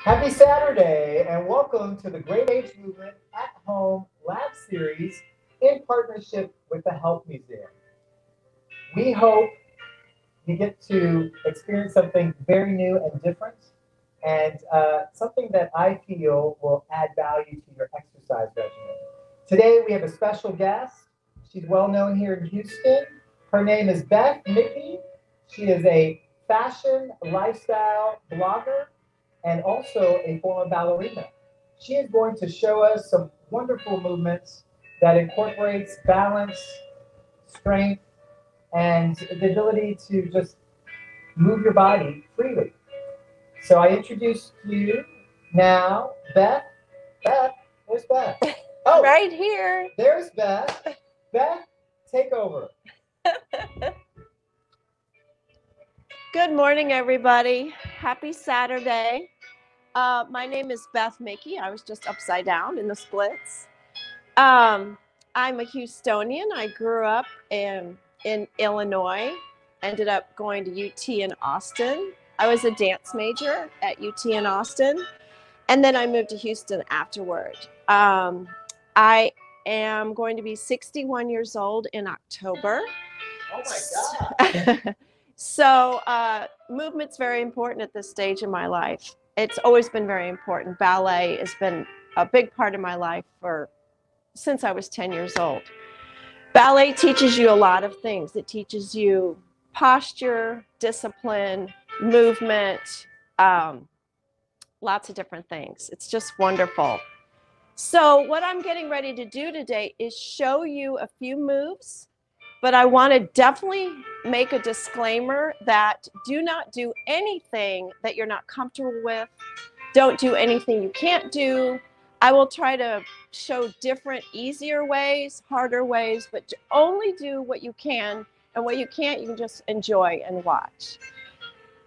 Happy Saturday and welcome to the Great Age Movement at Home Lab Series in partnership with the Health Museum. We hope you get to experience something very new and different and something that I feel will add value to your exercise regimen. Today we have a special guest. She's well known here in Houston. Her name is Beth Mickey. She is a fashion lifestyle blogger and also a former ballerina. She is going to show us some wonderful movements that incorporates balance, strength, and the ability to just move your body freely. So I introduce you now, Beth. Beth, where's Beth? Oh, right here. There's Beth. Beth, take over. Good morning, everybody. Happy Saturday. My name is Beth Mickey. I was just upside down in the splits. I'm a Houstonian. I grew up in Illinois, ended up going to UT in Austin. I was a dance major at UT in Austin, and then I moved to Houston afterward. I am going to be 61 years old in October. Oh my God. So movement's very important at this stage in my life. It's always been very important. Ballet has been a big part of my life since I was 10 years old. Ballet teaches you a lot of things. It teaches you posture, discipline, movement, lots of different things. It's just wonderful. So what I'm getting ready to do today is show you a few moves, but I want to definitely make a disclaimer that do not do anything that you're not comfortable with. Don't do anything you can't do. I will try to show different, easier ways, harder ways, but only do what you can, and what you can't, you can just enjoy and watch.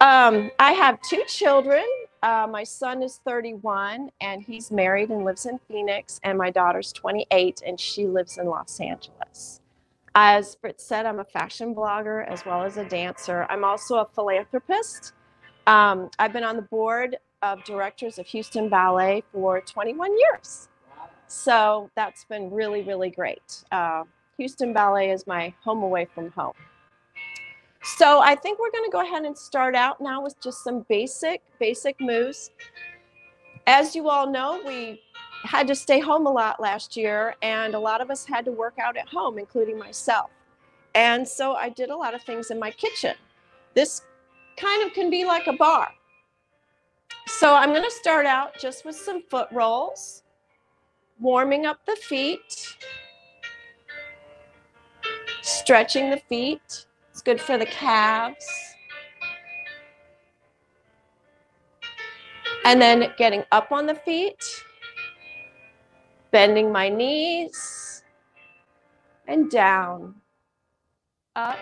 I have two children. My son is 31, and he's married and lives in Phoenix, and my daughter's 28, and she lives in Los Angeles. As Britt said, I'm a fashion blogger as well as a dancer. I'm also a philanthropist. I've been on the board of directors of Houston Ballet for 21 years. So that's been really, really great. Houston Ballet is my home away from home. So I think we're going to go ahead and start out now with just some basic moves. As you all know, we had to stay home a lot last year, and a lot of us had to work out at home, including myself. And so I did a lot of things in my kitchen. This kind of can be like a bar. So I'm going to start out just with some foot rolls, warming up the feet, stretching the feet. It's good for the calves. And then getting up on the feet, bending my knees, and down, up,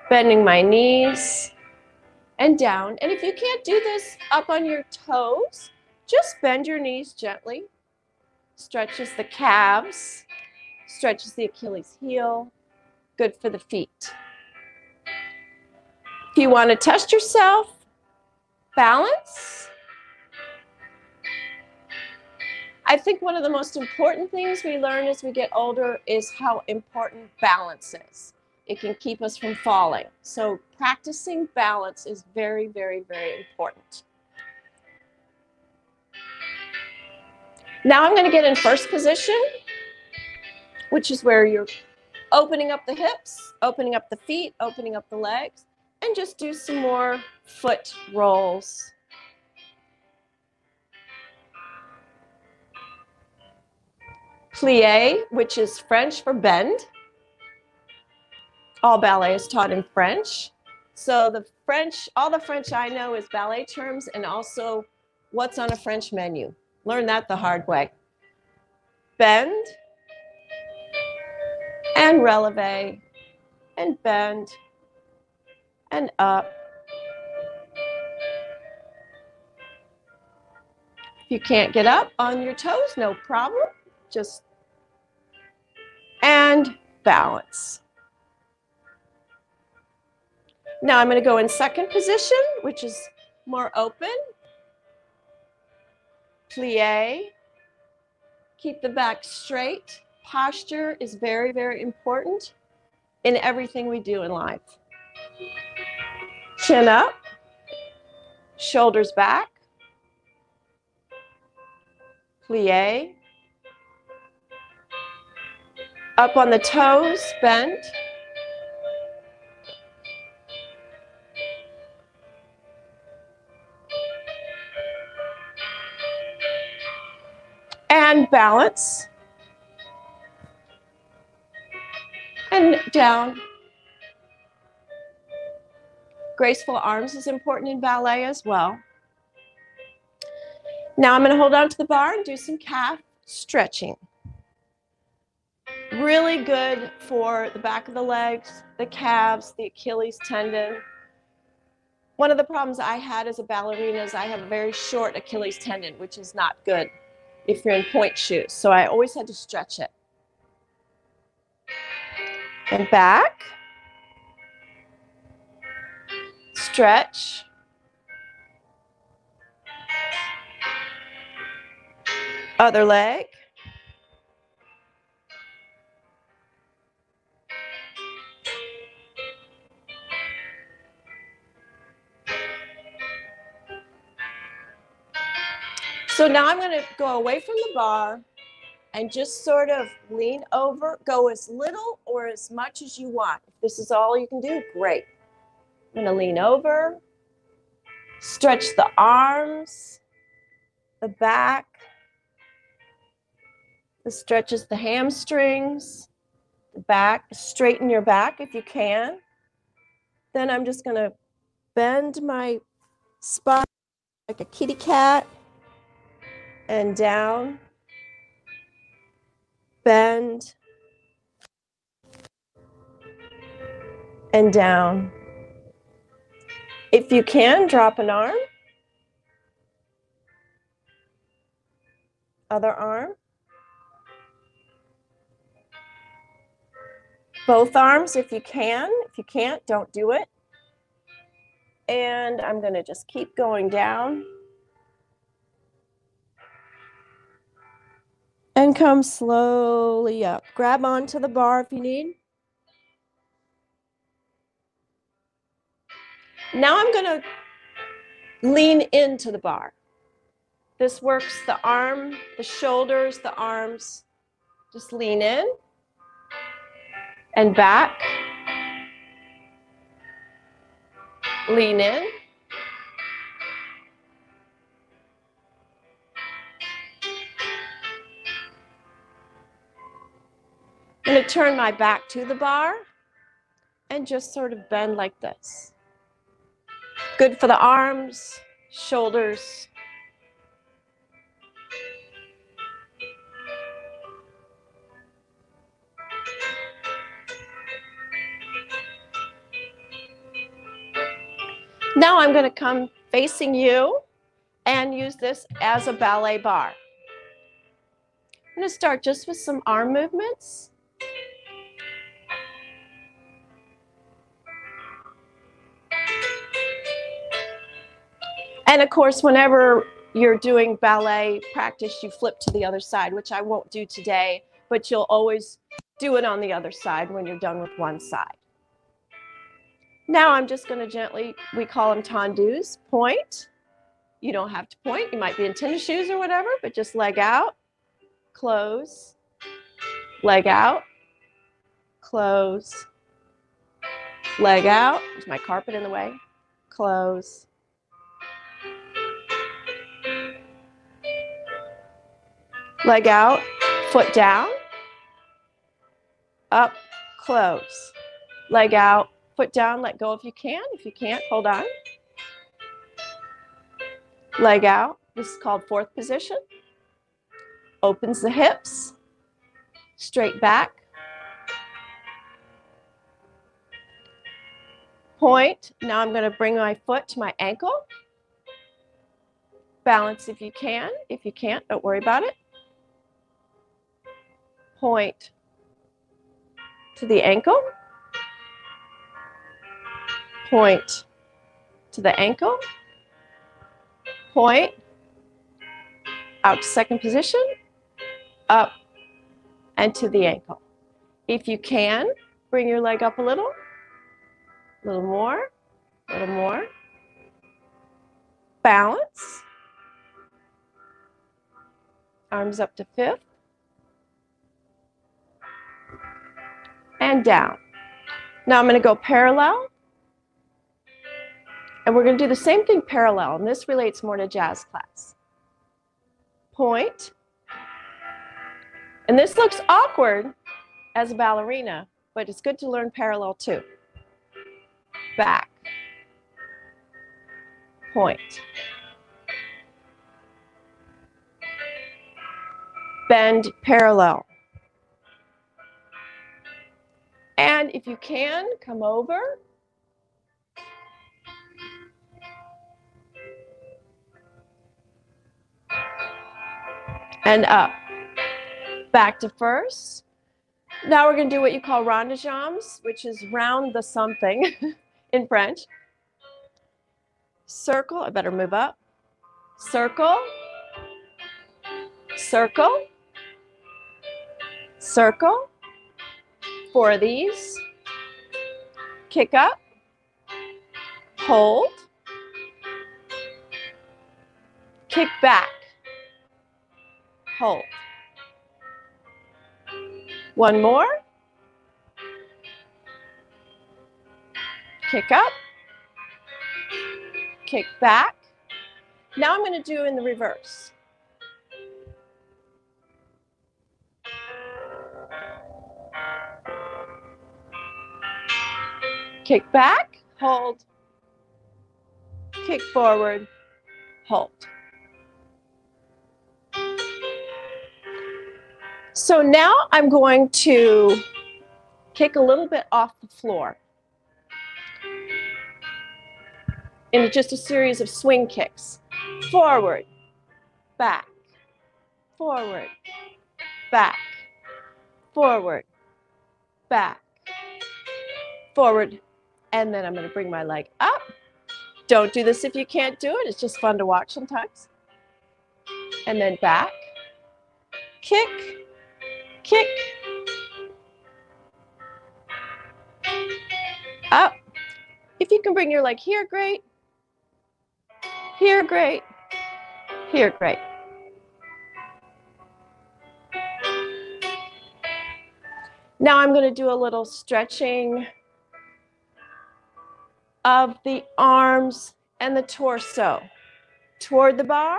bending my knees, and down. And if you can't do this up on your toes, just bend your knees gently. Stretches the calves, stretches the Achilles heel. Good for the feet. If you want to test yourself, balance. I think one of the most important things we learn as we get older is how important balance is. It can keep us from falling. So practicing balance is very, very, very important. Now I'm going to get in first position, which is where you're opening up the hips, opening up the feet, opening up the legs, and just do some more foot rolls. Plie, which is French for bend. All ballet is taught in French. So all the French I know is ballet terms and also what's on a French menu. Learn that the hard way. Bend and releve and bend and up. If you can't get up on your toes, no problem. Just and balance. Now I'm going to go in second position, which is more open. plie. Keep the back straight. Posture is very, very important in everything we do in life. Chin up, shoulders back, plie. Up on the toes, bend. And balance. And down. Graceful arms is important in ballet as well. Now I'm going to hold on to the bar and do some calf stretching. Really good for the back of the legs, the calves, the Achilles tendon. One of the problems I had as a ballerina is I have a very short Achilles tendon, which is not good if you're in point shoes. So I always had to stretch it. And back. Stretch. Other leg. So now I'm going to go away from the bar and just sort of lean over, go as little or as much as you want. If this is all you can do, great. I'm going to lean over, stretch the arms, the back. This stretches the hamstrings, the back. Straighten your back if you can. Then I'm just going to bend my spine like a kitty cat and down. Bend and down. If you can, drop an arm. Other arm. Both arms if you can. If you can't, don't do it. And I'm going to just keep going down. And come slowly up. Grab onto the bar if you need. Now I'm going to lean into the bar. This works the arm, the shoulders, the arms. Just lean in and back. Lean in. I'm going to turn my back to the bar and just sort of bend like this. Good for the arms, shoulders. Now I'm going to come facing you and use this as a ballet bar. I'm going to start just with some arm movements. And of course, whenever you're doing ballet practice, you flip to the other side, which I won't do today, but you'll always do it on the other side when you're done with one side. Now I'm just going to gently, we call them tendus, point. You don't have to point. You might be in tennis shoes or whatever, but just leg out, close, leg out, close, leg out. There's my carpet in the way. Close. Leg out, foot down, up, close. Leg out, foot down, let go if you can. If you can't, hold on. Leg out, this is called fourth position. Opens the hips, straight back. Point, now I'm going to bring my foot to my ankle. Balance if you can. If you can't, don't worry about it. Point to the ankle. Point to the ankle. Point out to second position, up, and to the ankle. If you can, bring your leg up a little more, a little more. Balance. Arms up to fifth. And down. Now I'm going to go parallel. And we're going to do the same thing parallel, and this relates more to jazz class. Point. And this looks awkward as a ballerina, but it's good to learn parallel too. Back. Point. Bend parallel. And if you can, come over. And up. Back to first. Now we're going to do what you call rond de jambes, which is round the something in French. Circle, I better move up. Circle, circle, circle. 4 of these. Kick up, hold, kick back, hold. 1 more. Kick up, kick back. Now I'm going to do in the reverse. Kick back, hold, kick forward, hold. So now I'm going to kick a little bit off the floor in just a series of swing kicks. Forward, back, forward, back, forward, back, forward, and then I'm going to bring my leg up. Don't do this if you can't do it. It's just fun to watch sometimes. And then back, kick, kick, up. If you can bring your leg here, great. Here, great. Here, great. Now I'm going to do a little stretching of the arms and the torso toward the bar.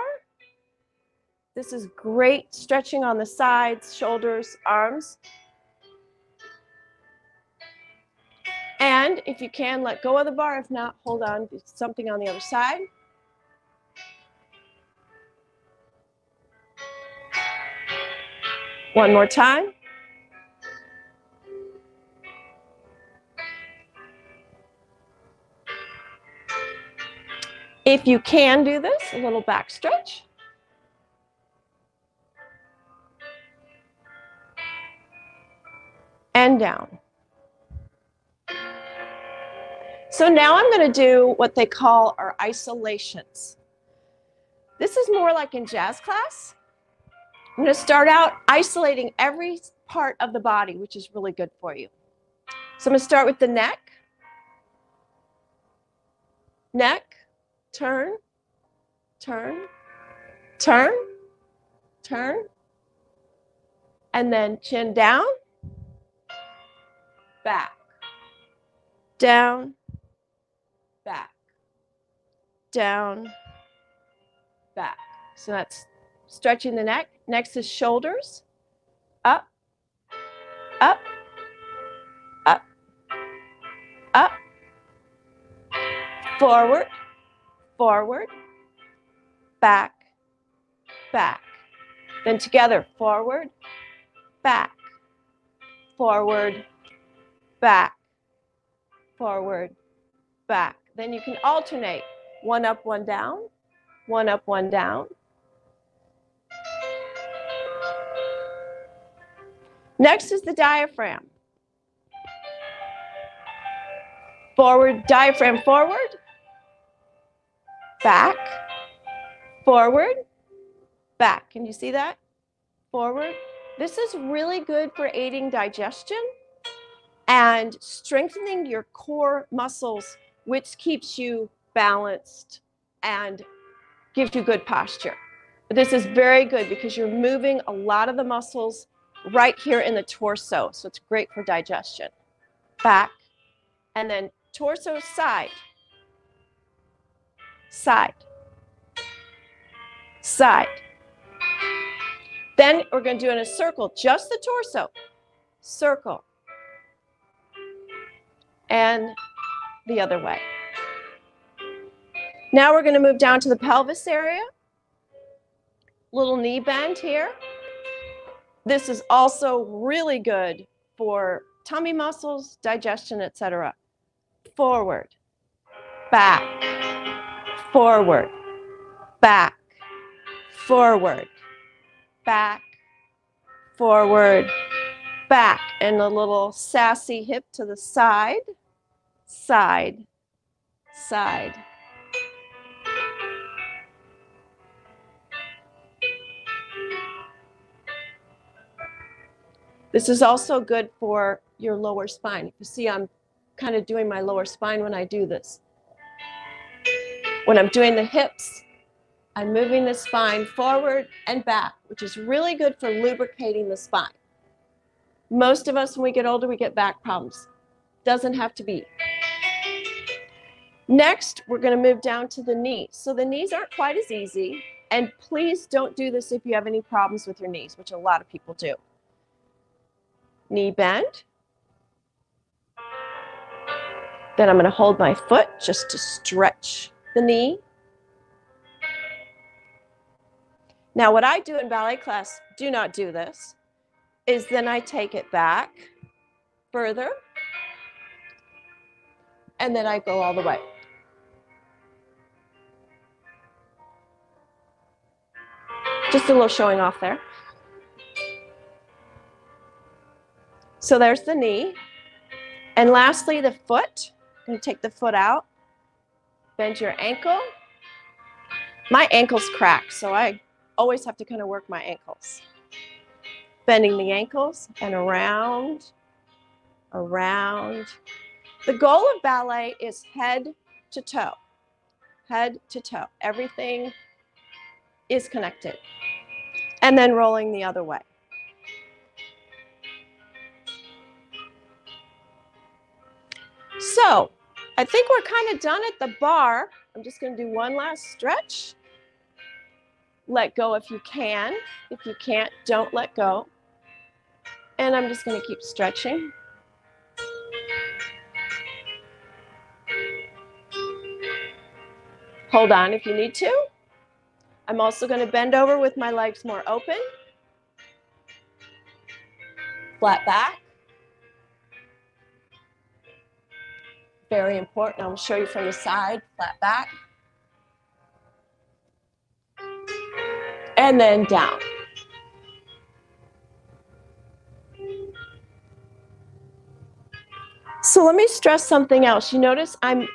This is great stretching on the sides, shoulders, arms. And if you can, let go of the bar. If not, hold on to something on the other side. One more time. If you can do this, a little back stretch. And down. So now I'm going to do what they call our isolations. This is more like in jazz class. I'm going to start out isolating every part of the body, which is really good for you. So I'm going to start with the neck. Neck, turn, turn, turn, turn. And then chin down, back, down, back, down, back. So that's stretching the neck. Next is shoulders. Up, up, up, up, forward, forward, back, back. Then together, forward, back, forward, back, forward, back. Then you can alternate, 1 up, 1 down, 1 up, 1 down. Next is the diaphragm. Forward, diaphragm forward, back, forward, back. Can you see that? Forward. This is really good for aiding digestion and strengthening your core muscles, which keeps you balanced and gives you good posture. This is very good because you're moving a lot of the muscles right here in the torso, so it's great for digestion. Back, and then torso side, side, side. Then we're going to do in a circle, just the torso, circle, and the other way. Now we're going to move down to the pelvis area. Little knee bend here. This is also really good for tummy muscles, digestion, etc. Forward, back, forward, back, forward, back, forward, back, and a little sassy hip to the side, side, side. This is also good for your lower spine. You see, I'm kind of doing my lower spine when I do this. When I'm doing the hips, I'm moving the spine forward and back, which is really good for lubricating the spine. Most of us, when we get older, we get back problems. Doesn't have to be. Next, we're going to move down to the knees. So the knees aren't quite as easy, and please don't do this if you have any problems with your knees, which a lot of people do. Knee bend. Then I'm going to hold my foot just to stretch the knee. Now, what I do in ballet class, do not do this, is then I take it back further, and then I go all the way. Just a little showing off there. So there's the knee. And lastly, the foot. I'm going to take the foot out. Bend your ankle. My ankle's cracked, so I always have to kind of work my ankles. Bending the ankles and around, around. The goal of ballet is head to toe. Head to toe. Everything is connected. And then rolling the other way. So I think we're kind of done at the bar. I'm just going to do one last stretch. Let go if you can. If you can't, don't let go. And I'm just going to keep stretching. Hold on if you need to. I'm also going to bend over with my legs more open. Flat back. Very important. I'll show you from the side, flat back. And then down. So let me stress something else. You notice I'm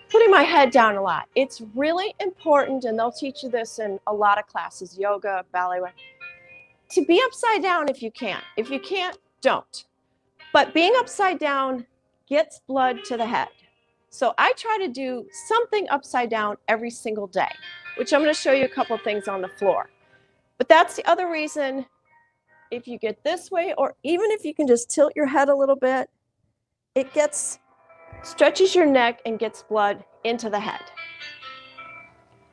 putting my head down a lot. It's really important, and they'll teach you this in a lot of classes, yoga, ballet, to be upside down if you can. If you can't, don't. But being upside down gets blood to the head. So I try to do something upside down every single day, which I'm going to show you a couple of things on the floor. But that's the other reason, if you get this way, or even if you can just tilt your head a little bit, it stretches your neck and gets blood into the head.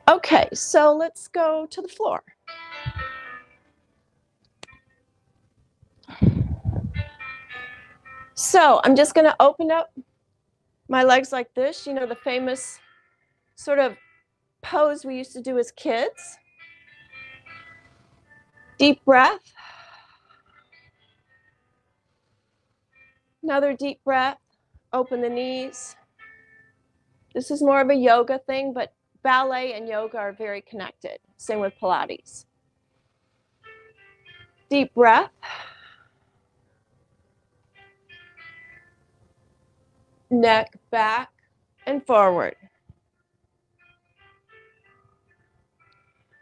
Okay, so let's go to the floor. So I'm just going to open up my legs like this, you know, the famous sort of pose we used to do as kids. Deep breath. Another deep breath. Open the knees. This is more of a yoga thing, but ballet and yoga are very connected. Same with Pilates. Deep breath. Neck back and forward.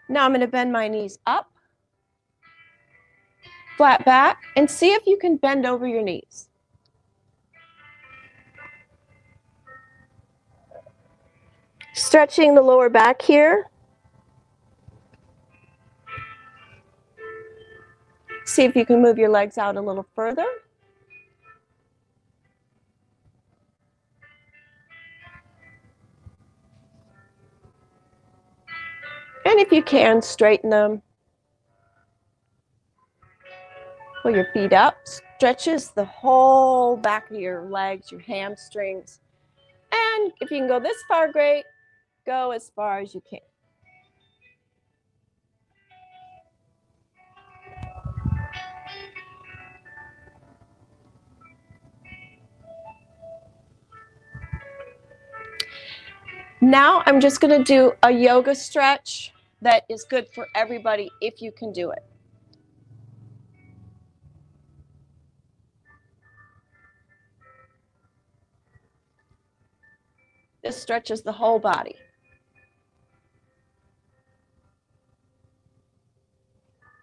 Now I'm going to bend my knees up, flat back, and see if you can bend over your knees. Stretching the lower back here. See if you can move your legs out a little further. And if you can, straighten them. Pull your feet up. Stretches the whole back of your legs, your hamstrings. And if you can go this far, great. Go as far as you can. Now I'm just going to do a yoga stretch that is good for everybody if you can do it. This stretches the whole body.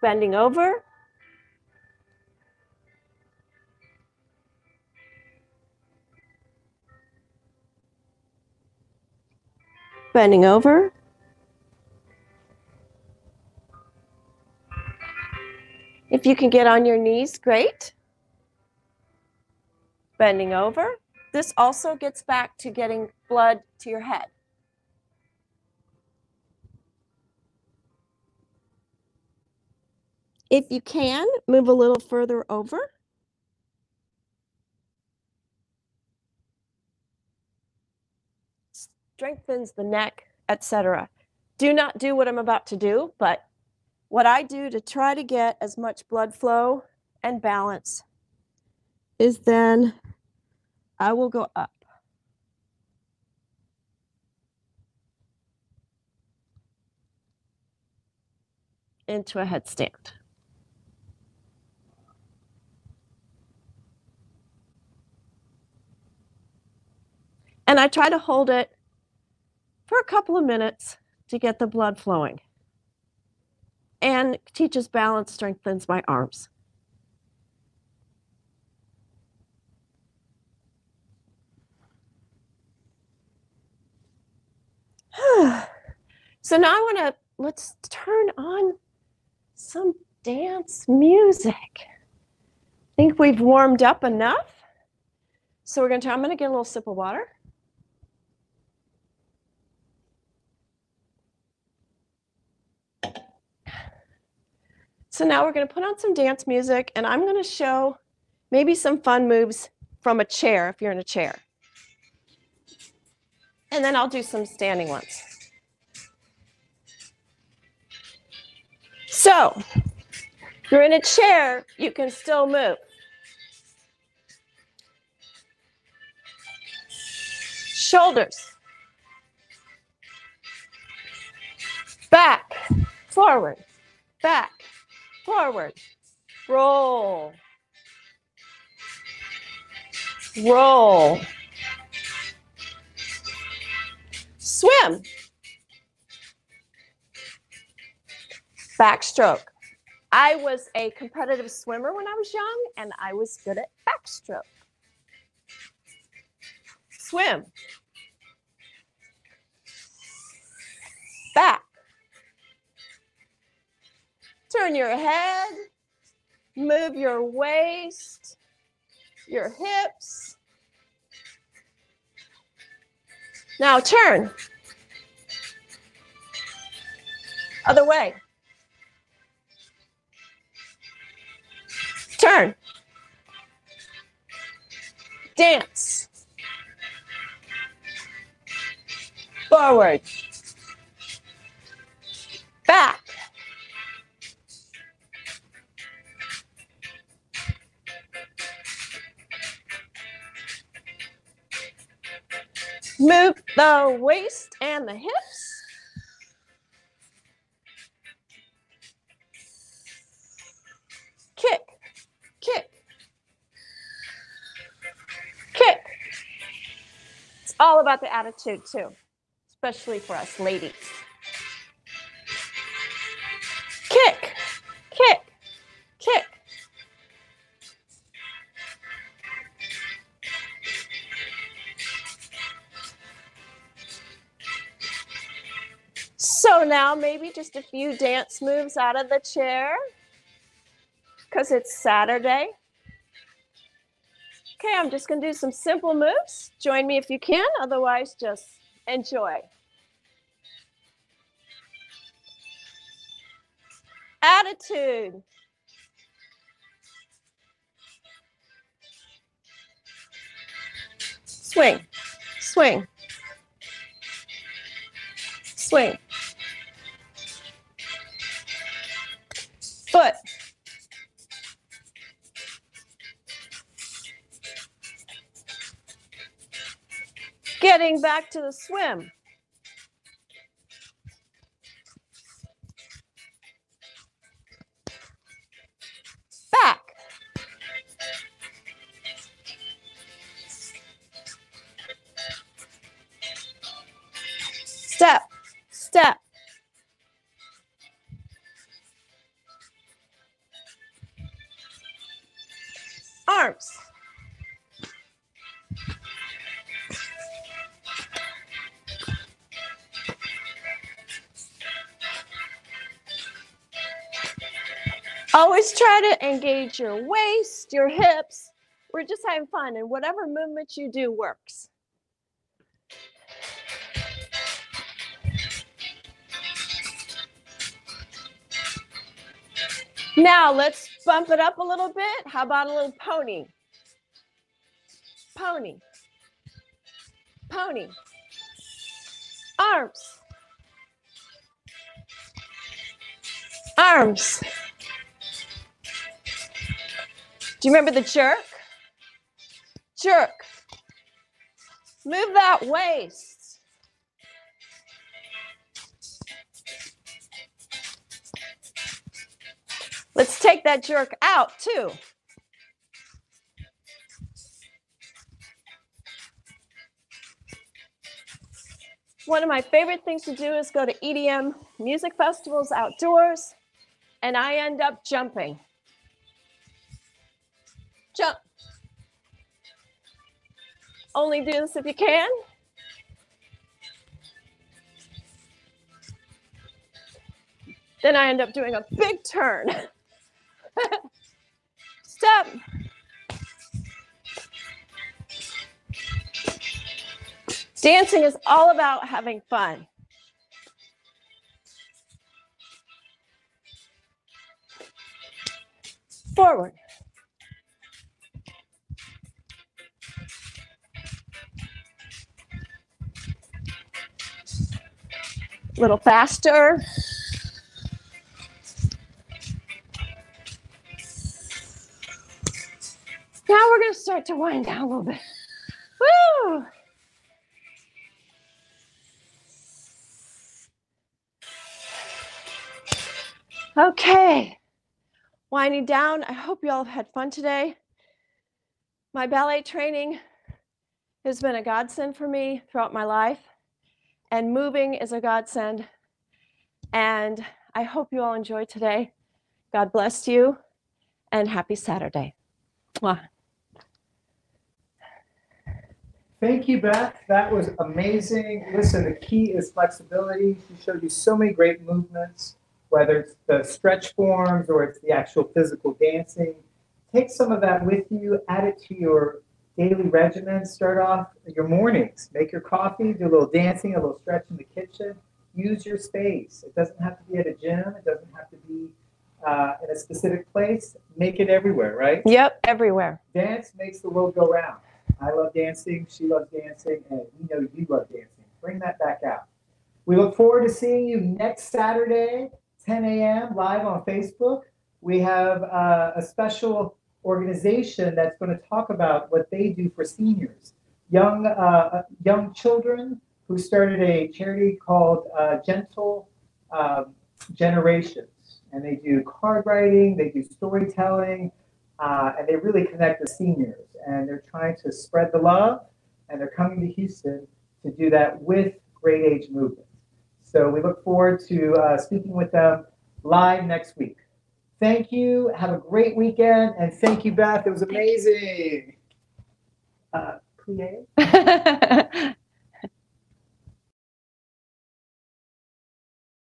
Bending over. Bending over. If you can get on your knees, great. Bending over. This also gets back to getting blood to your head. If you can, move a little further over. Strengthens the neck, etc. Do not do what I'm about to do, but what I do to try to get as much blood flow and balance is then I will go up. Into a headstand. And I try to hold it for a couple of minutes to get the blood flowing. And teaches balance, strengthens my arms. So now let's turn on some dance music. I think we've warmed up enough. So I'm going to get a little sip of water. So now we're going to put on some dance music, and I'm going to show maybe some fun moves from a chair if you're in a chair. And then I'll do some standing ones. So if you're in a chair, you can still move. Shoulders. Back, forward, back, forward. Roll. Roll. Swim. Backstroke. I was a competitive swimmer when I was young, and I was good at backstroke. Swim. Back. Turn your head. Move your waist, your hips. Now turn. Other way. Turn. Dance. Forward. Back. Move the waist and the hips. Kick, kick, kick. It's all about the attitude too, especially for us ladies. So now maybe just a few dance moves out of the chair because it's Saturday. Okay, I'm just going to do some simple moves. Join me if you can, otherwise just enjoy. Attitude. Swing, swing, swing. Foot. Getting back to the swim. Back. Step, step. Arms. Always try to engage your waist, your hips. We're just having fun, and whatever movement you do works. Now let's bump it up a little bit. How about a little pony? Pony. Pony. Arms. Arms. Do you remember the jerk? Jerk. Move that waist. Let's take that jerk out too. One of my favorite things to do is go to EDM music festivals outdoors, and I end up jumping. Jump. Only do this if you can. Then I end up doing a big turn. Step. Dancing is all about having fun. Forward. A little faster. Now we're going to start to wind down a little bit. Woo! Okay, winding down. I hope you all have had fun today. My ballet training has been a godsend for me throughout my life, and moving is a godsend. And I hope you all enjoyed today. God bless you, and happy Saturday. Mwah. Thank you, Beth. That was amazing. Listen, the key is flexibility. She showed you so many great movements, whether it's the stretch forms or it's the actual physical dancing. Take some of that with you, add it to your daily regimen. Start off your mornings. Make your coffee, do a little dancing, a little stretch in the kitchen. Use your space. It doesn't have to be at a gym. It doesn't have to be in a specific place. Make it everywhere, right? Yep, everywhere. Dance makes the world go round. I love dancing, she loves dancing, and we know you love dancing. Bring that back out. We look forward to seeing you next Saturday, 10 a.m. live on Facebook. We have a special organization that's going to talk about what they do for seniors, young children who started a charity called Gentle Generations. And they do card writing, they do storytelling, and they really connect with seniors. And they're trying to spread the love, and they're coming to Houston to do that with Great Age Movement. So we look forward to speaking with them live next week. Thank you. Have a great weekend. And thank you, Beth. It was amazing. Plie?